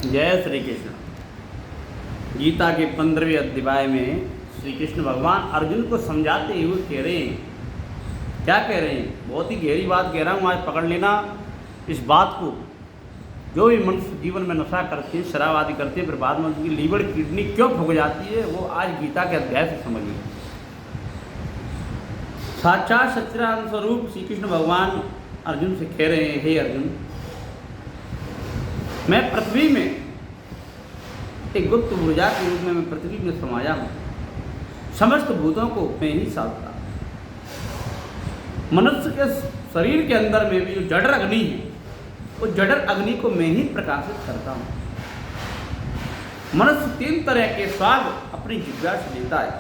जय श्री कृष्ण। गीता के 15वें अध्याय में श्री कृष्ण भगवान अर्जुन को समझाते हुए कह रहे हैं, क्या कह रहे हैं? बहुत ही गहरी बात कह रहा हूँ, आज पकड़ लेना इस बात को। जो भी मनुष्य जीवन में नशा करते हैं, शराब आदि करते हैं, फिर बाद में उनकी लीवर किडनी क्यों फूक जाती है, वो आज गीता के अध्याय से समझिए। साक्षात सच्चिदानंद स्वरूप श्री कृष्ण भगवान अर्जुन से कह रहे हैं, हे अर्जुन, मैं पृथ्वी में एक गुप्त ऊर्जा के रूप में मैं पृथ्वी में समाया हूँ। समस्त भूतों को मैं ही साधता। मनुष्य के शरीर के अंदर में भी जो जठर अग्नि है, वो जठर अग्नि को मैं ही प्रकाशित करता हूँ। मनुष्य 3 तरह के स्वाद अपनी जिह्वा से लेता है।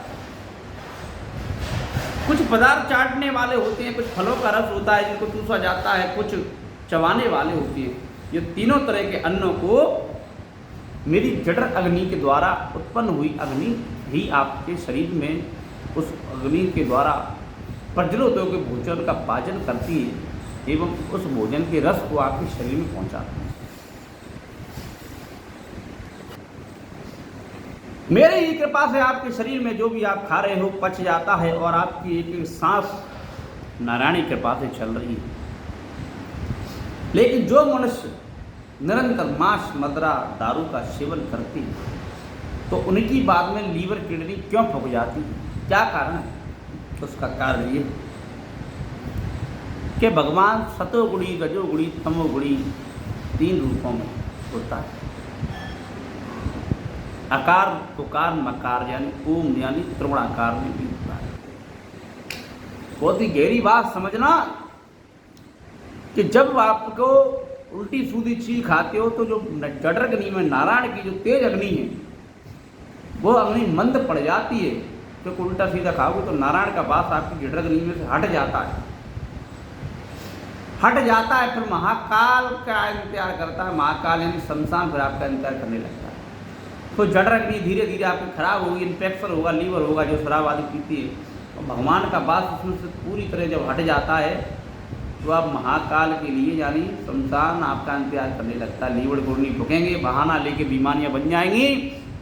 कुछ पदार्थ चाटने वाले होते हैं, कुछ फलों का रस होता है जिनको चूसा जाता है, कुछ चबाने वाले होते हैं। ये तीनों तरह के अन्नों को मेरी जठर अग्नि के द्वारा उत्पन्न हुई अग्नि ही आपके शरीर में उस अग्नि के द्वारा प्रज्वलित होकर भोजन का पाचन करती है एवं उस भोजन के रस को आपके शरीर में पहुंचाती है। मेरे ही कृपा से आपके शरीर में जो भी आप खा रहे हो पच जाता है और आपकी एक सांस नारायण की कृपा से चल रही है। लेकिन जो मनुष्य निरंतर मांस मदिरा दारू का सेवन करती है, तो उनकी बाद में लीवर किडनी क्यों फूक जाती है? क्या कारण है? उसका कारण ये कि भगवान सतोगुणी, रजोगुणी, तमोगुणी 3 रूपों में होता है। आकार, उकार, मकार यानी ओम यानी त्रिगुणाकार में भी होता है। बहुत ही गहरी बात समझना कि जब आपको उल्टी सूदी चीज खाते हो तो जो जठर अग्नि में नारायण की जो तेज अग्नि है, वो अग्नि मंद पड़ जाती है। क्योंकि उल्टा सीधा खाओगे तो नारायण का वास आपकी जठर अग्नि में से हट जाता है। फिर महाकाल का इंतजार करता है। महाकाल यानी शमशान फिर आपका इंतजार करने लगता है। तो जठर अग्नि धीरे धीरे आपकी खराब होगी, इन्फेक्शन होगा, लीवर होगा, जो शराब आदि पीती है। और भगवान का वास उसमें से पूरी तरह जब हट जाता है तो आप महाकाल के लिए यानी शमशान आपका इंतजार करने लगता है। लीवर किडनी फूकेंगे, बहाना लेके बीमारियां बन जाएंगी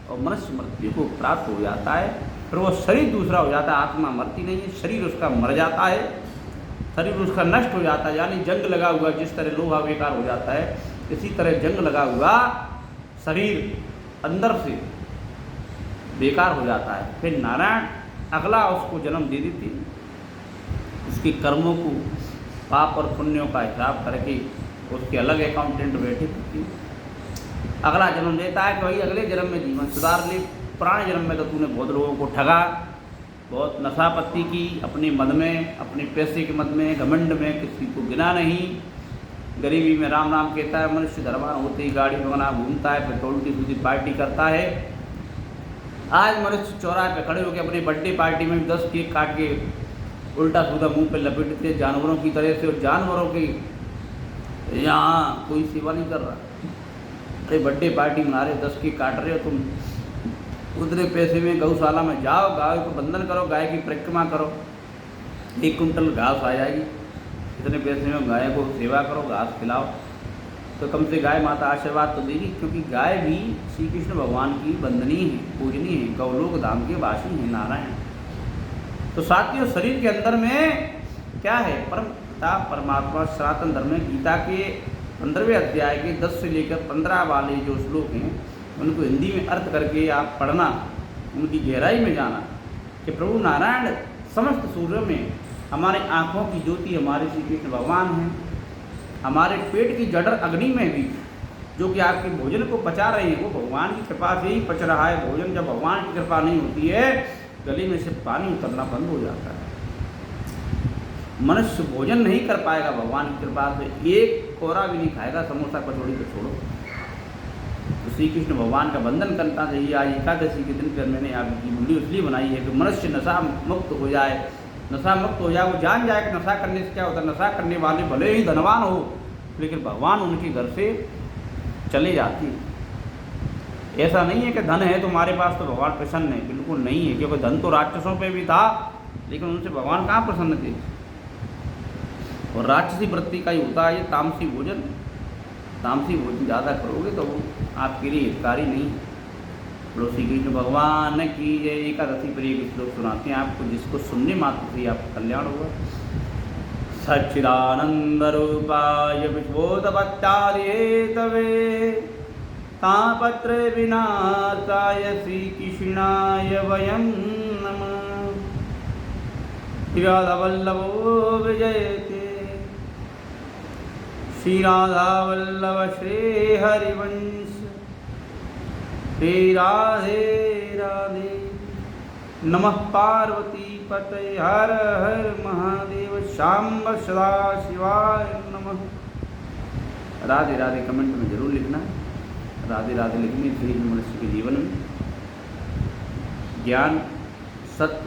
और मनुष्य मृत्यु को प्राप्त हो जाता है। फिर वो शरीर दूसरा हो जाता है। आत्मा मरती नहीं है, शरीर उसका मर जाता है, शरीर उसका नष्ट हो जाता है। यानी जंग लगा हुआ, जिस तरह लोहा बेकार हो जाता है, इसी तरह जंग लगा हुआ शरीर अंदर से बेकार हो जाता है। फिर नारायण अगला उसको जन्म दे देती है। उसके कर्मों को, पाप और पुण्यों का हिसाब करके उसके अलग अकाउंटेंट बैठे होती है। अगला जन्म देता है कि भाई अगले जन्म में जीवन सुधार ले। पुराने जन्म में तो तूने बहुत लोगों को ठगा, बहुत नशापत्ती की, अपने मद में, अपने पैसे के मद में, घमंड में, किसी को गिना नहीं। गरीबी में राम राम कहता है, मनुष्य धर्मान होते ही गाड़ी बना घूमता है, पेट्रोल की दूसरी पार्टी करता है। आज मनुष्य चौराहे पे खड़े होकर अपनी बर्थडे पार्टी में 10 केक काट के उल्टा सीधा मुंह पे लपेटते जानवरों की तरह से, और जानवरों की यहाँ कोई सेवा नहीं कर रहा। अरे बर्थडे पार्टी मना रहे, 10 केक काट रहे हो तुम, उतने पैसे में गौशाला में जाओ, गाय को बंधन करो, गाय की परिक्रमा करो, 1 कुंटल घास आ जाएगी। इतने पैसे में गाय को सेवा करो, घास खिलाओ, तो कम से गाय माता आशीर्वाद तो देगी। क्योंकि गाय भी श्री कृष्ण भगवान की वंदनीय है, पूजनीय है, गौलोक धाम के वासी हैं नारायण। तो साथियों, शरीर के अंदर में क्या है? परम पिता परमात्मा सनातन धर्म में गीता के 15वें अध्याय के 10 से लेकर 15 वाले जो श्लोक हैं, उनको हिंदी में अर्थ करके आप पढ़ना, उनकी गहराई में जाना कि प्रभु नारायण समस्त सूर्यों में हमारे आँखों की ज्योति हमारे श्री कृष्ण भगवान हैं। हमारे पेट की जठर अग्नि में भी जो कि आपके भोजन को पचा रहे हैं, वो भगवान की कृपा से ही पच रहा है। भोजन जब भगवान की कृपा नहीं होती है, गले में से पानी उतरना बंद हो जाता है। मनुष्य भोजन नहीं कर पाएगा भगवान की कृपा से, एक कोरा भी नहीं खाएगा, समोसा कचौड़ी तो छोड़ो। तो श्री कृष्ण भगवान का वंदन करना चाहिए। आज एकादशी के दिन पर मैंने आपकी वीडियो इसलिए बनाई है कि मनुष्य नशा मुक्त हो जाए। नशा मुक्त हो जाए, वो जान जाए कि नशा करने से क्या होता है। नशा करने वाले भले ही धनवान हो, लेकिन भगवान उनके घर से चले जाती है। ऐसा नहीं है कि धन है तुम्हारे पास तो भगवान प्रसन्न है, बिल्कुल नहीं है। क्योंकि धन तो राक्षसों पे भी था, लेकिन उनसे भगवान कहाँ प्रसन्न थे। और राक्षसी वृत्ति का ही होता है ये तामसी भोजन। तामसी भोजन ज़्यादा करोगे तो वो आपके लिए हितकारी नहीं है। बोलो श्री कृष्ण भगवान की जय। एकादशी पर एक श्लोक सुनाते हैं आपको, जिसको सुनने मात्र से ही आपका कल्याण होगा। सच्चिदानंद रूपाय विश्वोदपत्यादिहेतवे तापत्र विनाशाय श्री कृष्णाय वयं नमः। राधा वल्लभो विजयते श्री राधा वल्लभ श्री हरिवंश। हे राधे राधे। नमः पार्वती पतये हर हर महादेव। शाम्ब सदा शिवाय नमः। राधे राधे कमेंट में जरूर लिखना है। राधे राधे लिखने से ही मनुष्य के जीवन में ज्ञान सत्व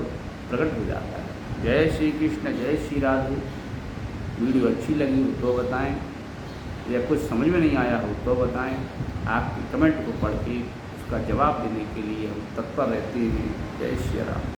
प्रकट हो जाता है। जय श्री कृष्ण, जय श्री राधे। वीडियो अच्छी लगी हो तो बताएं, या कुछ समझ में नहीं आया हो तो बताएं। आपके कमेंट को पढ़ के उसका जवाब देने के लिए हम तत्पर रहते हैं। जय श्री राम।